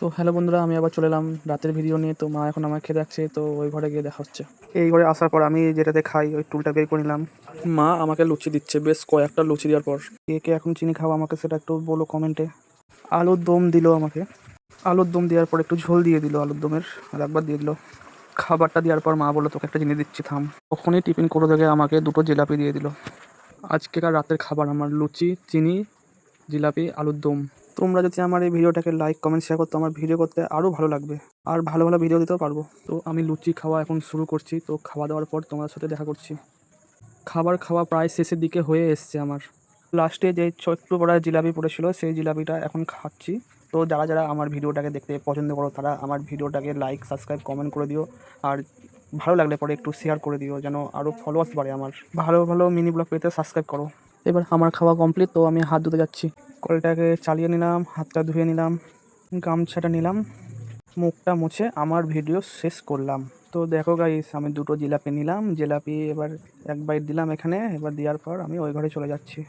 তো হ্যালো বন্ধুরা, আমি আবার চলে এলাম রাতের ভিডিও নিয়ে। তো মা এখন আমাকে খেতে যাচ্ছে, তো ওই ঘরে গিয়ে দেখা হচ্ছে। এই ঘরে আসার পর আমি যেটাতে খাই ওই টুলটা বের করে নিলাম। মা আমাকে লুচি দিচ্ছে, বেশ কয়েকটা লুচি দেওয়ার পর। কে কে এখন চিনি খাও আমাকে সেটা একটু বলো কমেন্টে। আলুর দম দিল আমাকে। আলুর দম দেওয়ার পর একটু ঝোল দিয়ে দিল আলুর দমের, আর একবার দিয়ে দিল। খাবারটা দেওয়ার পর মা বললো তোকে একটা জিনিস দিচ্ছি থাম। তখনই টিফিন করে থেকে আমাকে দুটো জিলাপি দিয়ে দিল। আজকেকার রাতের খাবার আমার লুচি, চিনি, জিলাপি, আলুর দম। তোমরা যদি আমার এই ভিডিওটাকে লাইক কমেন্ট শেয়ার করতো, আমার ভিডিও করতে আরও ভালো লাগবে, আর ভালো ভালো ভিডিও দিতেও পারবো। তো আমি লুচি খাওয়া এখন শুরু করছি। তো খাওয়া দাওয়ার পর তোমার সাথে দেখা করছি। খাবার খাওয়া প্রায় শেষের দিকে হয়ে এসছে আমার। লাস্টে যে ছোট্ট বড় জিলাপি পড়েছিল সেই জিলাপিটা এখন খাচ্ছি। তো যারা যারা আমার ভিডিওটাকে দেখতে পছন্দ করো তারা আমার ভিডিওটাকে লাইক সাবস্ক্রাইব কমেন্ট করে দিও। আর ভালো লাগলে পরে একটু শেয়ার করে দিও যেন আরও ফলোয়ার্স বাড়ে আমার। ভালো ভালো মিনি ব্লগ পেতে সাবস্ক্রাইব করো। এবার আমার খাওয়া কমপ্লিট, তো আমি হাত ধুতে যাচ্ছি। কলটাকে চালিয়ে নিলাম, হাতটা ধুয়ে নিলাম, গামছাটা নিলাম, মুখটা মুছে আমার ভিডিও শেষ করলাম। তো দেখো গাইস, আমি দুটো জিলাপি নিলাম। জিলাপি এবার এক বাইট দিলাম এখানে, এবার দেওয়ার পর আমি ওই ঘরে চলে যাচ্ছি।